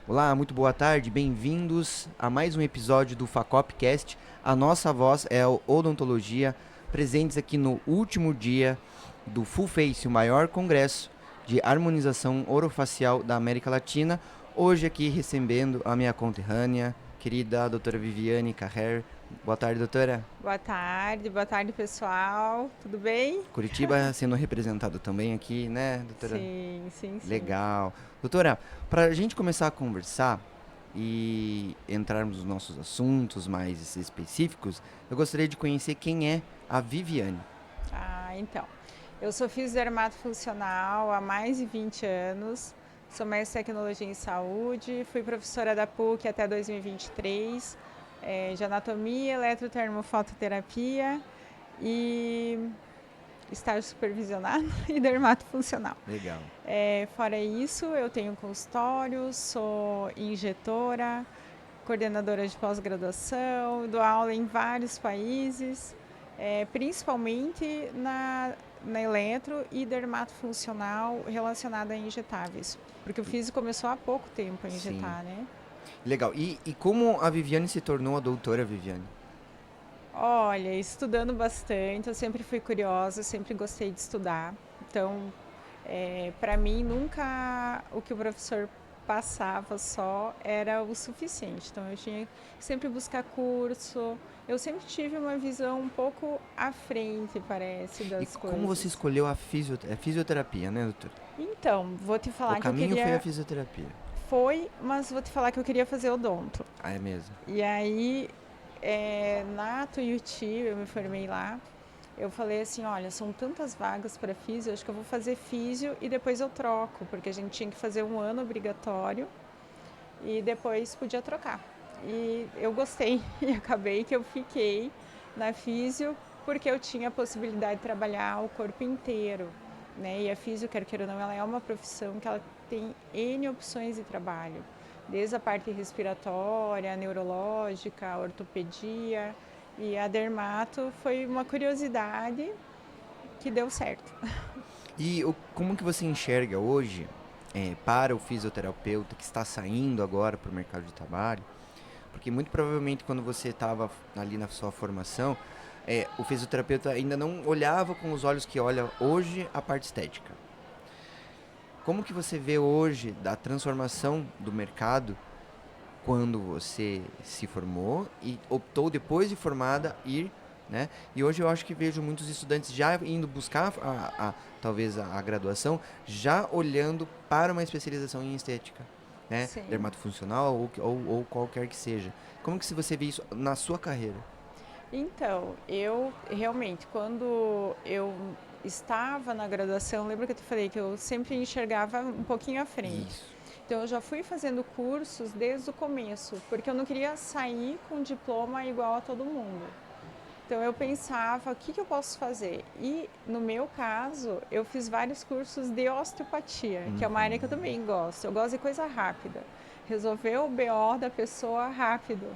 Olá, muito boa tarde, bem-vindos a mais um episódio do Facopcast. A nossa voz é o Odontologia, presentes aqui no último dia do Full Face, o maior congresso de harmonização orofacial da América Latina. Hoje aqui recebendo a minha conterrânea, querida doutora Viviane Carrer. Boa tarde, doutora. Boa tarde pessoal, tudo bem? Curitiba sendo representado também aqui, né, doutora? Sim, sim, sim. Legal. Doutora, para a gente começar a conversar e entrarmos nos nossos assuntos mais específicos, eu gostaria de conhecer quem é a Viviane. Então, eu sou fisiodermatofuncional há mais de 20 anos, sou mestre em tecnologia em saúde, fui professora da PUC até 2023, de anatomia, eletrotermofototerapia e estágio supervisionado e dermatofuncional. Legal. Fora isso, eu tenho consultório, sou injetora, coordenadora de pós-graduação, dou aula em vários países, principalmente na eletro e dermatofuncional relacionada a injetáveis. Porque o físico começou há pouco tempo a Sim. injetar, né? Legal. E como a Viviane se tornou a doutora Viviane? Olha, estudando bastante, eu sempre fui curiosa, sempre gostei de estudar. Então, para mim, nunca o que o professor passava só era o suficiente. Então, eu tinha que sempre buscar curso. Eu sempre tive uma visão um pouco à frente, parece, E das como você coisas. escolheu a fisioterapia, né, doutora? Então, vou te O falar que eu caminho foi a queria. fisioterapia. Mas vou te falar que eu queria fazer odonto. Ah, é mesmo? E aí, na Tuiuti, eu me formei lá. Eu falei assim, olha, são tantas vagas para físio, acho que eu vou fazer físio e depois eu troco, porque a gente tinha que fazer um ano obrigatório e depois podia trocar. E eu gostei e acabei que eu fiquei na físio porque eu tinha a possibilidade de trabalhar o corpo inteiro, né? E a físio, quer queira ou não, ela é uma profissão que ela tem N opções de trabalho, desde a parte respiratória, neurológica, ortopedia, e a dermato foi uma curiosidade que deu certo. E como que você enxerga hoje, para o fisioterapeuta que está saindo agora para o mercado de trabalho? Porque muito provavelmente quando você estava ali na sua formação, o fisioterapeuta ainda não olhava com os olhos que olha hoje a parte estética. Como que você vê hoje da transformação do mercado quando você se formou e optou depois de formada ir, né? E hoje eu acho que vejo muitos estudantes já indo buscar talvez a graduação, já olhando para uma especialização em estética, né? Sim. Dermatofuncional ou qualquer que seja. Como que você vê isso na sua carreira? Então, eu realmente, quando eu estava na graduação, lembra que eu te falei que eu sempre enxergava um pouquinho à frente. Isso. Então, eu já fui fazendo cursos desde o começo, porque eu não queria sair com diploma igual a todo mundo. Então, eu pensava, o que eu posso fazer? E, no meu caso, eu fiz vários cursos de osteopatia, que é uma área que eu Uhum. também gosto. Eu gosto de coisa rápida. Resolver o BO da pessoa rápido.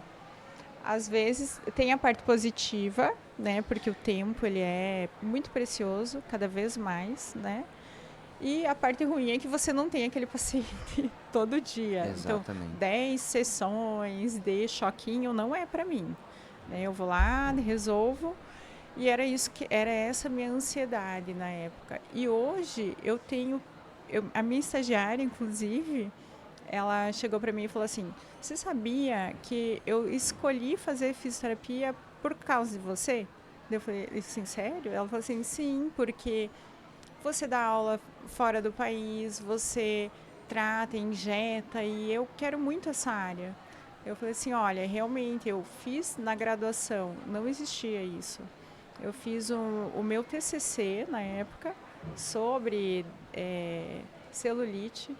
Às vezes tem a parte positiva, né? Porque o tempo ele é muito precioso, cada vez mais, né? E a parte ruim é que você não tem aquele paciente todo dia. Então, Exatamente. 10 sessões de choquinho não é para mim. Né? Eu vou lá, resolvo. E era isso que era essa minha ansiedade na época. E hoje eu tenho a minha estagiária, inclusive, ela chegou para mim e falou assim: "Você sabia que eu escolhi fazer fisioterapia por causa de você?" Eu falei assim: "Sério?" Ela falou assim: "Sim, porque você dá aula fora do país, você trata, injeta e eu quero muito essa área." Eu falei assim: "Olha, realmente eu fiz na graduação, não existia isso. Eu fiz o meu TCC na época sobre celulite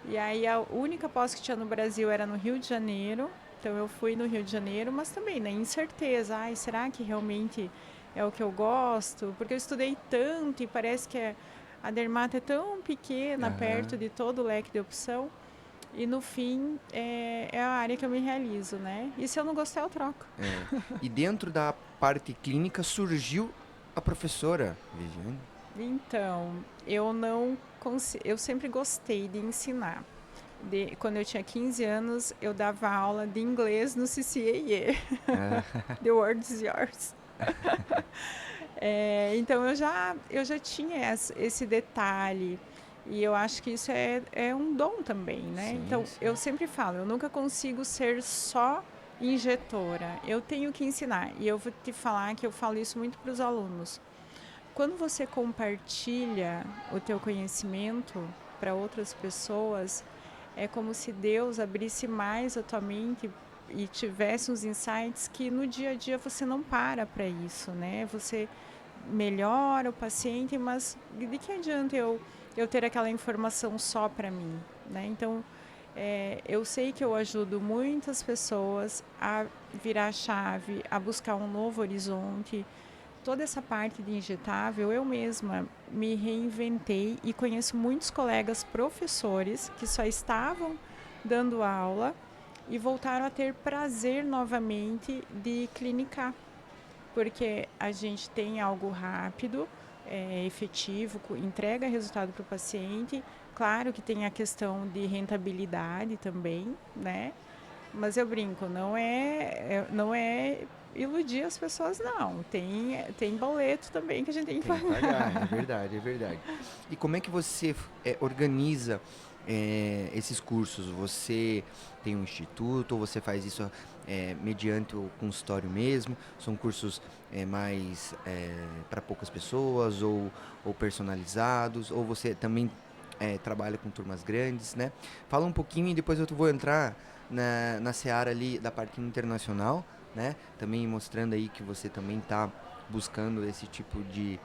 e aí a única pós que tinha no Brasil era no Rio de Janeiro. Então eu fui no Rio de Janeiro, mas também na incerteza. Ai, será que realmente é o que eu gosto? Porque eu estudei tanto e parece que a dermata é tão pequena perto Aham. de todo o leque de opção. E no fim é a área que eu me realizo, né? E se eu não gostar, eu troco. É. E dentro da parte clínica surgiu a professora Viviane. Então, eu não eu sempre gostei de ensinar. Quando eu tinha 15 anos, eu dava aula de inglês no CCAE. Ah, The word is yours. Então eu já tinha esse detalhe. E eu acho que isso é um dom também, né? sim, Então sim. eu sempre falo, eu nunca consigo ser só injetora. Eu tenho que ensinar. E eu vou te falar que eu falo isso muito para os alunos. Quando você compartilha o teu conhecimento para outras pessoas, é como se Deus abrisse mais a tua mente e tivesse uns insights que no dia a dia você não para isso, né? Você melhora o paciente, mas de que adianta eu ter aquela informação só para mim, né? Então, eu sei que eu ajudo muitas pessoas a virar a chave, a buscar um novo horizonte. Toda essa parte de injetável, eu mesma me reinventei e conheço muitos colegas professores que só estavam dando aula e voltaram a ter prazer novamente de clinicar, porque a gente tem algo rápido, efetivo, entrega resultado para o paciente. Claro que tem a questão de rentabilidade também, né? Mas eu brinco, não é iludir as pessoas, não. Tem boleto também que a gente tem que Tem que pagar, é pagar. verdade, é verdade. E como é que você organiza esses cursos? Você tem um instituto ou você faz isso mediante o consultório mesmo? São cursos mais para poucas pessoas ou personalizados? Ou você também trabalha com turmas grandes, né? Fala um pouquinho e depois eu vou entrar na seara ali da parte internacional, né? Também mostrando aí que você também está buscando esse tipo de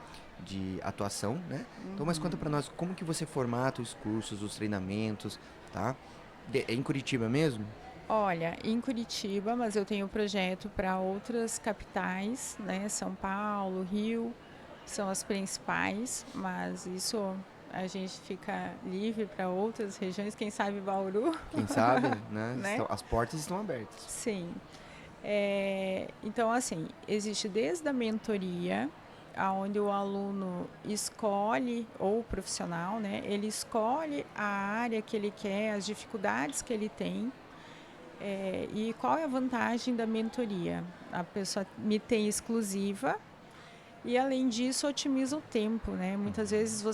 atuação, né? Então, mas conta pra nós, como que você formata os cursos, os treinamentos, tá? É em Curitiba mesmo? Olha, em Curitiba, mas eu tenho projeto para outras capitais, né? São Paulo, Rio, são as principais, mas isso a gente fica livre para outras regiões, quem sabe Bauru, Quem sabe, né? né? As portas estão abertas. Sim. Então, assim, existe desde a mentoria, aonde o aluno escolhe, ou o profissional, né? Ele escolhe a área que ele quer, as dificuldades que ele tem. E qual é a vantagem da mentoria? A pessoa me tem exclusiva e, além disso, otimiza o tempo, né? Muitas vezes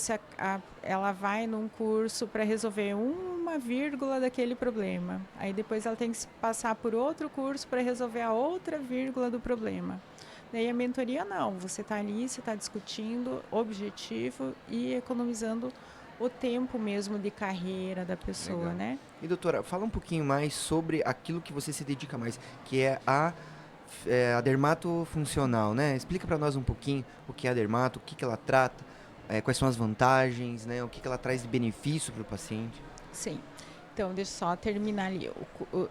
ela vai num curso para resolver uma vírgula daquele problema. Aí depois ela tem que passar por outro curso para resolver a outra vírgula do problema. Daí a mentoria não, você está ali, você está discutindo objetivo e economizando o tempo mesmo de carreira da pessoa, Legal. né? E doutora, fala um pouquinho mais sobre aquilo que você se dedica mais, que é a dermato funcional, né? Explica pra nós um pouquinho o que é a dermato, o que que ela trata, quais são as vantagens, né? O que que ela traz de benefício para o paciente. Sim. Então, deixa eu só terminar ali.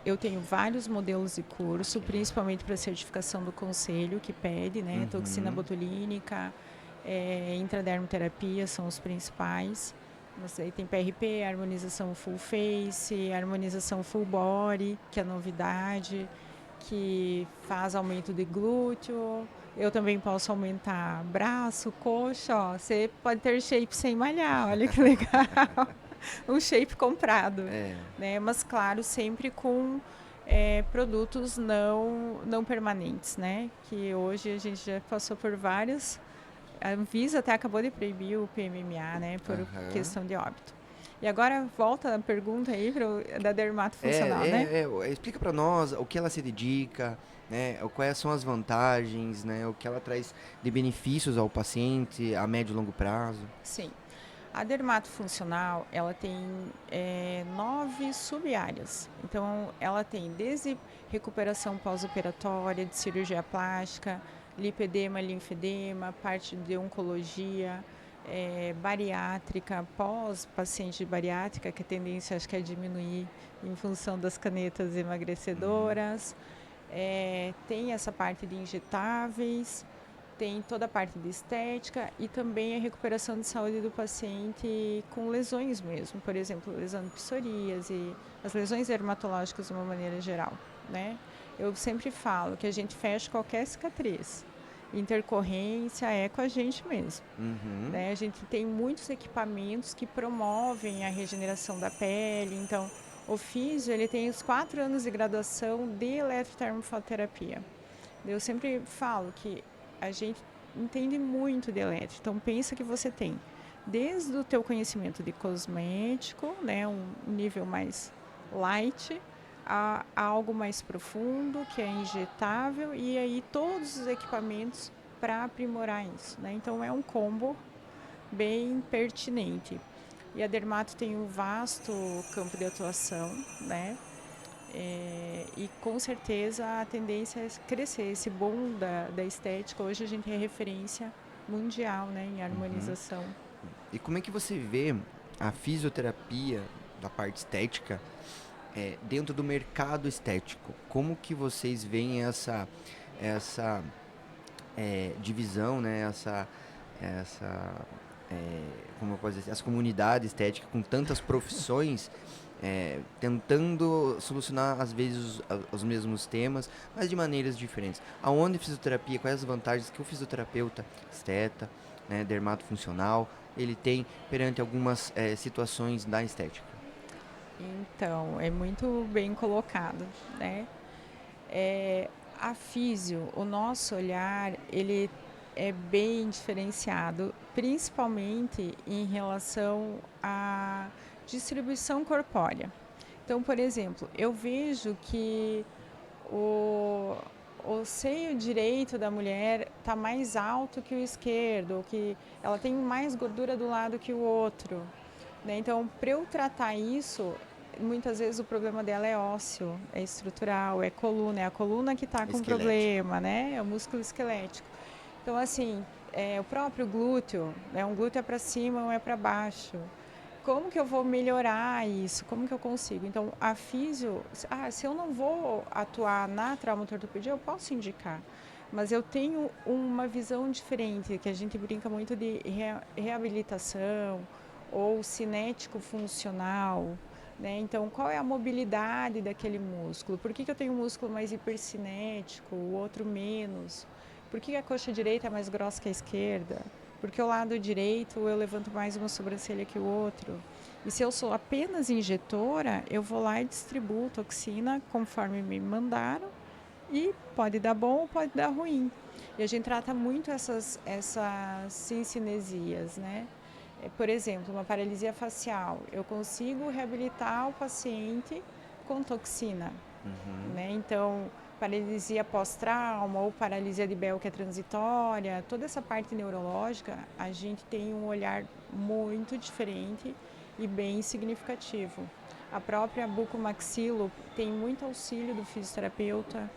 Eu tenho vários modelos de curso, Ok. principalmente para certificação do conselho, que pede, né? Toxina Uhum. botulínica, intradermoterapia são os principais. Mas aí tem PRP, harmonização full face, harmonização full body, que é novidade, que faz aumento de glúteo. Eu também posso aumentar braço, coxa, ó. Você pode ter shape sem malhar, olha que legal. Um shape comprado, É, né? Mas claro, sempre com produtos não permanentes, né? Que hoje a gente já passou por vários. A Anvisa até acabou de proibir o PMMA, né? Por aham. questão de óbito. E agora volta a pergunta aí da dermato funcional, né? Explica pra nós o que ela se dedica, né? Quais são as vantagens, né? O que ela traz de benefícios ao paciente a médio e longo prazo. Sim. A dermatofuncional, ela tem 9 sub-áreas. Então, ela tem desde recuperação pós-operatória, de cirurgia plástica, lipedema, linfedema, parte de oncologia, bariátrica, pós-paciente de bariátrica, que a tendência acho que é diminuir em função das canetas Uhum. emagrecedoras. Tem essa parte de injetáveis, tem toda a parte de estética e também a recuperação de saúde do paciente com lesões mesmo, por exemplo, lesão de psoríase, as lesões dermatológicas de uma maneira geral, né? Eu sempre falo que a gente fecha qualquer cicatriz. Intercorrência é com a gente mesmo, Uhum. né? A gente tem muitos equipamentos que promovem a regeneração da pele, então O físio, ele tem os 4 anos de graduação de eletrotermofisioterapia. Eu sempre falo que a gente entende muito de elétrica, então pensa que você tem desde o teu conhecimento de cosmético, né, um nível mais light, a algo mais profundo, que é injetável, e aí todos os equipamentos para aprimorar isso, né? Então é um combo bem pertinente. E a dermato tem um vasto campo de atuação, né? E com certeza a tendência é crescer. Esse boom da estética, hoje a gente é referência mundial, né, em harmonização. E como é que você vê a fisioterapia da parte estética dentro do mercado estético? Como que vocês veem essa divisão, né? Essa como eu posso dizer, essa comunidade estética com tantas profissões tentando solucionar às vezes os mesmos temas, mas de maneiras diferentes. Aonde a fisioterapia, quais as vantagens que o fisioterapeuta esteta, né, dermatofuncional, ele tem perante algumas situações da estética? Então, é muito bem colocado, né? A físio, o nosso olhar, ele é bem diferenciado, principalmente em relação à distribuição corpórea. Então, por exemplo, eu vejo que o, o seio direito da mulher está mais alto que o esquerdo, que ela tem mais gordura do lado que o outro, né? Então, para eu tratar isso, muitas vezes o problema dela é ósseo, é estrutural, é a coluna que está com Esquelético. problema, né? É o músculo esquelético. Então, assim, o próprio glúteo, né? Um glúteo é para cima, um é para baixo. Como que eu vou melhorar isso? Como que eu consigo? Então, a físio, se eu não vou atuar na traumatortopedia, eu posso indicar. Mas eu tenho uma visão diferente, que a gente brinca muito de reabilitação ou cinético funcional, né? Então, qual é a mobilidade daquele músculo? Por que eu tenho um músculo mais hipercinético, o outro menos? Por que a coxa direita é mais grossa que a esquerda? Porque o lado direito eu levanto mais uma sobrancelha que o outro. E se eu sou apenas injetora, eu vou lá e distribuo toxina conforme me mandaram e pode dar bom ou pode dar ruim. E a gente trata muito essas cincinesias, né? Por exemplo, uma paralisia facial. Eu consigo reabilitar o paciente com toxina, Uhum. né? Então, paralisia pós-trauma ou paralisia de Bell que é transitória, toda essa parte neurológica, a gente tem um olhar muito diferente e bem significativo. A própria bucomaxilo tem muito auxílio do fisioterapeuta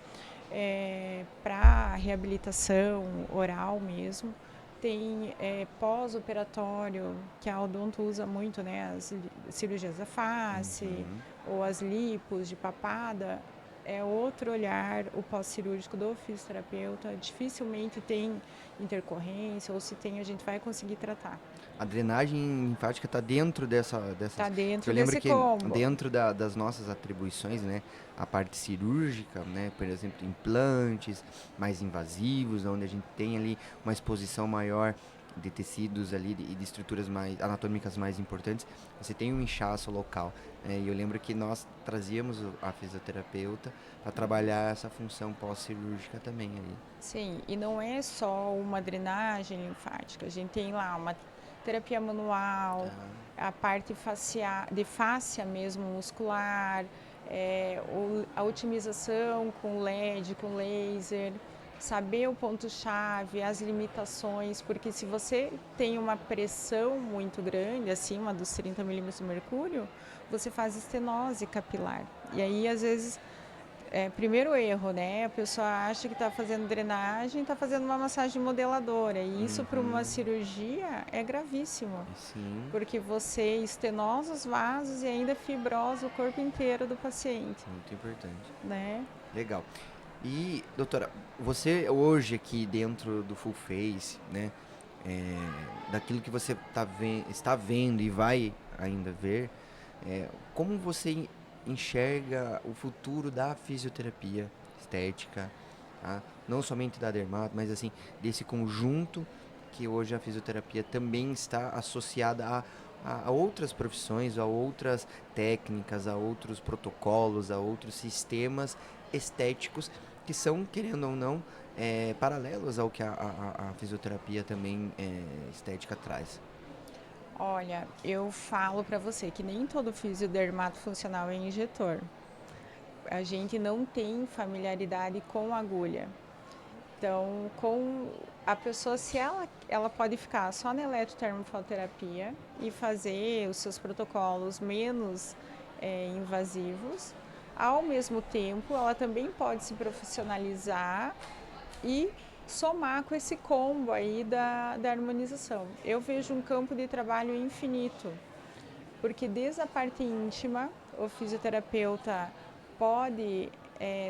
para reabilitação oral mesmo. Tem pós-operatório, que a odonto usa muito, né? As cirurgias da face Uhum. ou as lipos de papada. É outro olhar, o pós-cirúrgico do fisioterapeuta. Dificilmente tem intercorrência, ou se tem, a gente vai conseguir tratar. A drenagem linfática está dentro Está dessas. Porque dentro eu lembro desse que combo. dentro das nossas atribuições, né, a parte cirúrgica, né, por exemplo, implantes mais invasivos, onde a gente tem ali uma exposição maior de tecidos ali e de estruturas mais anatômicas mais importantes, você tem um inchaço local. E eu lembro que nós trazíamos a fisioterapeuta para trabalhar essa função pós-cirúrgica também ali. Sim, e não é só uma drenagem linfática. A gente tem lá uma terapia manual, Tá. a parte facial, de fáscia mesmo muscular, a otimização com LED, com laser, saber o ponto-chave, as limitações, porque se você tem uma pressão muito grande, acima dos 30 milímetros de mercúrio, você faz estenose capilar. E aí, às vezes, primeiro erro, né? A pessoa acha que está fazendo drenagem, está fazendo uma massagem modeladora. E isso para uma Uhum. cirurgia é gravíssimo, Sim, porque você estenosa os vasos e ainda fibrosa o corpo inteiro do paciente, muito importante. né? Legal. E, doutora, você hoje aqui dentro do Full Face, né, daquilo que você está vendo e vai ainda ver, como você enxerga o futuro da fisioterapia estética, tá? Não somente da dermato, mas assim, desse conjunto que hoje a fisioterapia também está associada a a outras profissões, a outras técnicas, a outros protocolos, a outros sistemas estéticos que são, querendo ou não, paralelos ao que a fisioterapia também estética traz. Olha, eu falo para você que nem todo fisiodermato funcional é injetor. A gente não tem familiaridade com agulha. Então, com a pessoa, se ela pode ficar só na eletrotermofisioterapia e fazer os seus protocolos menos invasivos, ao mesmo tempo, ela também pode se profissionalizar e somar com esse combo aí da harmonização. Eu vejo um campo de trabalho infinito, porque desde a parte íntima, o fisioterapeuta pode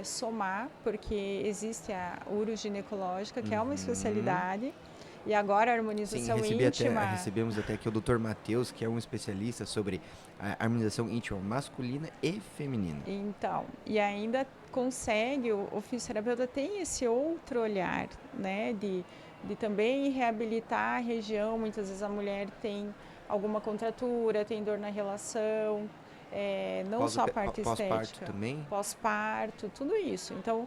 somar, porque existe a uroginecológica, que é uma Uhum. especialidade, e agora a Sim, harmonização íntima. recebemos até aqui o Dr. Matheus, que é um especialista sobre a harmonização íntima masculina e feminina. Então, e ainda consegue, o fisioterapeuta tem esse outro olhar, né, de também reabilitar a região. Muitas vezes a mulher tem alguma contratura, tem dor na relação, não só a parte Pós-parto estética, também? pós-parto, tudo isso. Então,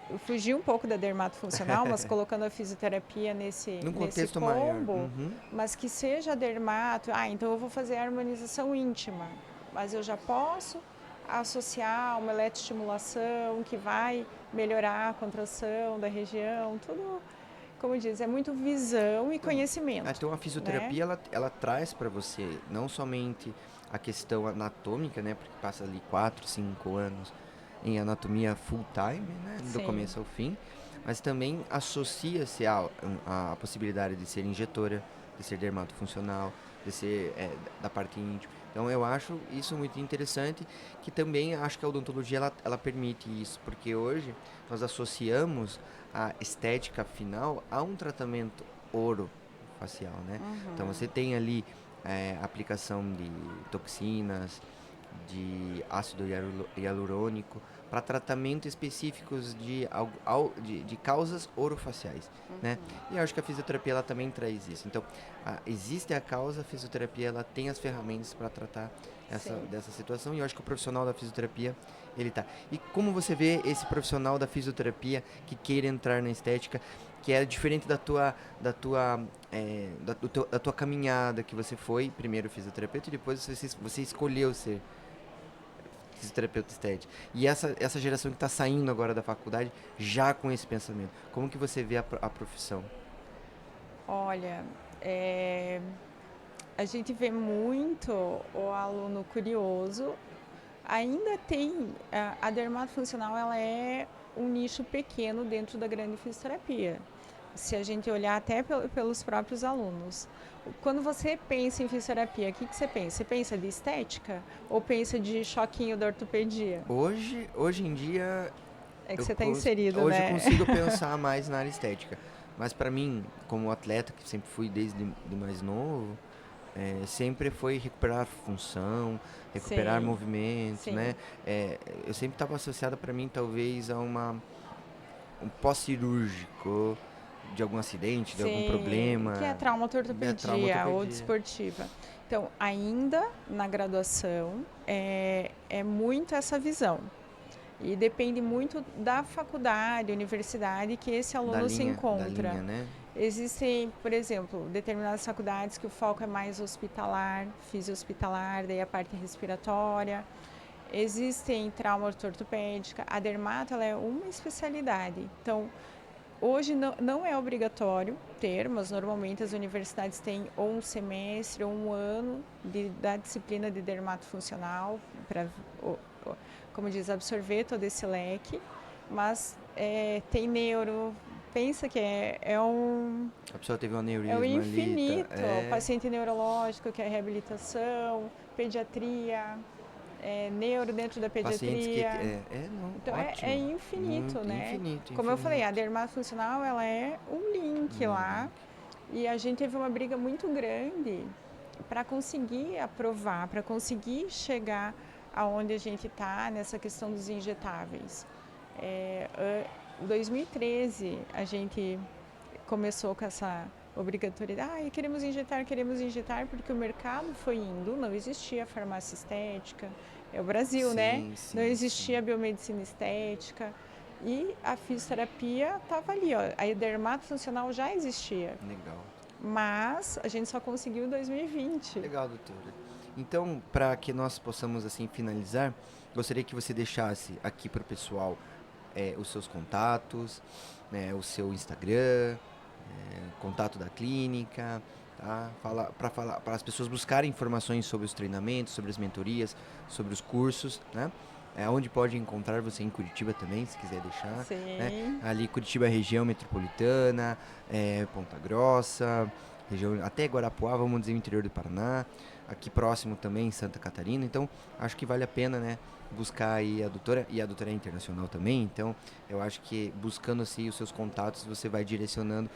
eu fugi um pouco da dermatofuncional, mas colocando a fisioterapia Num nesse contexto maior. combo, Uhum. mas que seja dermato, então eu vou fazer a harmonização íntima, mas eu já posso associar uma eletroestimulação que vai melhorar a contração da região, tudo, como diz, é muito visão e Então, conhecimento, então a né? fisioterapia ela traz para você não somente a questão anatômica, né, porque passa ali 4, 5 anos em anatomia full time, né, do Sim, começo ao fim, mas também associa-se a possibilidade de ser injetora, de ser dermatofuncional, de ser da parte íntima. Então eu acho isso muito interessante, que também acho que a odontologia ela permite isso, porque hoje nós associamos a estética final a um tratamento orofacial, né? Então você tem ali aplicação de toxinas, de ácido hialurônico para tratamento específicos de causas orofaciais, né? E eu acho que a fisioterapia ela também traz isso. Então, existe a causa, a fisioterapia ela tem as ferramentas para tratar sim. dessa situação e eu acho que o profissional da fisioterapia ele tá. E como você vê esse profissional da fisioterapia que queira entrar na estética, que é diferente da tua caminhada que você foi primeiro fisioterapeuta e depois você escolheu ser fisioterapeuta estético. E essa geração que está saindo agora da faculdade já com esse pensamento. Como que você vê a profissão? Olha, a gente vê muito o aluno curioso. Ainda tem a dermatofuncional, ela é um nicho pequeno dentro da grande fisioterapia. Se a gente olhar até pelos próprios alunos. Quando você pensa em fisioterapia, o que você pensa? Você pensa de estética ou pensa de choquinho da ortopedia? Hoje em dia, É que você está inserido, hoje eu né? consigo pensar mais na área estética. Mas para mim, como atleta, que sempre fui desde de mais novo, sempre foi recuperar função, recuperar Sim, movimento, sim, né? Eu sempre estava associada para mim, talvez, a um pós-cirúrgico de algum acidente, de algum sim. Que é problema, traumatortopedia ou traumatortopedia. desportiva. Então, ainda na graduação, é muito essa visão. E depende muito da faculdade, universidade que esse aluno se Da encontra. linha, né? Existem, por exemplo, determinadas faculdades que o foco é mais hospitalar, fisio-hospitalar, daí a parte respiratória. Existem trauma ortopédica. A dermato ela é uma especialidade. Então, hoje não é obrigatório ter, mas normalmente as universidades têm ou um semestre ou um ano da disciplina de dermatofuncional para, como diz, absorver todo esse leque. Mas tem neuro, pensa que A pessoa teve um é o aneurisma ali, tá? infinito. O paciente neurológico, que é reabilitação, pediatria, neuro dentro da Pacientes que. pediatria. Não, Então é ótimo. infinito, Muito, né? infinito, Como eu falei, a infinito. dermatofuncional ela é um link Um lá link. e a gente teve uma briga muito grande para conseguir aprovar, para conseguir chegar aonde a gente está nessa questão dos injetáveis. Em 2013 a gente começou com obrigatoriedade. Queremos injetar, porque o mercado foi indo, não existia farmácia estética, é o Brasil, né? Sim, Não existia sim. biomedicina estética e a fisioterapia estava ali, ó. A dermato funcional já existia, Legal. mas a gente só conseguiu em 2020. Legal, doutora. Então, para que nós possamos assim finalizar, gostaria que você deixasse aqui para o pessoal os seus contatos, né, o seu Instagram, contato da clínica, tá? Falar para as pessoas buscarem informações sobre os treinamentos, sobre as mentorias, sobre os cursos, né? Onde pode encontrar você em Curitiba também, se quiser deixar, né? Sim, Ali Curitiba região metropolitana, Ponta Grossa, região até Guarapuá, vamos dizer o interior do Paraná, aqui próximo também Santa Catarina. Então acho que vale a pena, né? Buscar aí a doutora, e a doutora é internacional também, então eu acho que buscando assim os seus contatos você vai direcionando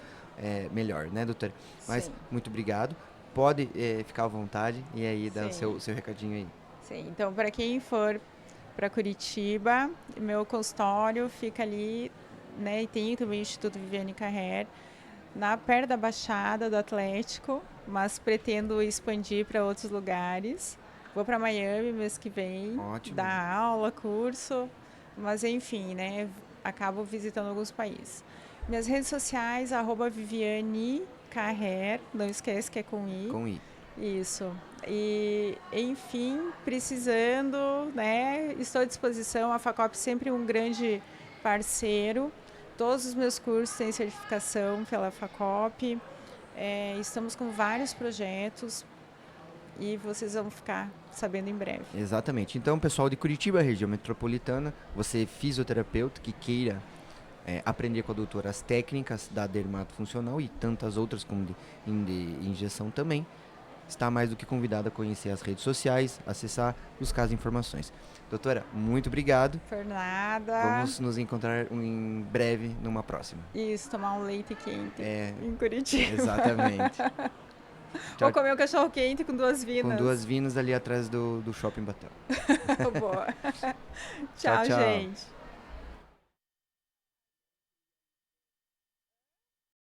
melhor, né, doutora? Mas sim, muito obrigado. Pode ficar à vontade e aí dar o sim, seu recadinho aí. sim. Então, para quem for para Curitiba, meu consultório fica ali, né? E tem também o Instituto Viviane Carrer, perto da Baixada do Atlético, mas pretendo expandir para outros lugares. Vou para Miami mês que vem, Ótimo. dar aula, curso, mas enfim, né? Acabo visitando alguns países. Minhas redes sociais, Viviane Carrer, não esquece que é com I. Com I. Isso. E, enfim, precisando, né? Estou à disposição. A Facop sempre um grande parceiro. Todos os meus cursos têm certificação pela Facop. Estamos com vários projetos e vocês vão ficar sabendo em breve. Exatamente. Então, pessoal de Curitiba, região metropolitana, você é fisioterapeuta que queira aprender com a doutora as técnicas da dermato funcional e tantas outras como de injeção também, está mais do que convidado a conhecer as redes sociais, acessar, buscar as informações. Doutora, muito obrigado. Por nada. Vamos nos encontrar em breve numa próxima. Isso, tomar um leite quente É, em Curitiba. exatamente. Ou Tchau, comer um cachorro quente com 2 com vinas. 2 vinos ali atrás do Shopping Batel. Boa. Tchau, Tchau, tchau. gente.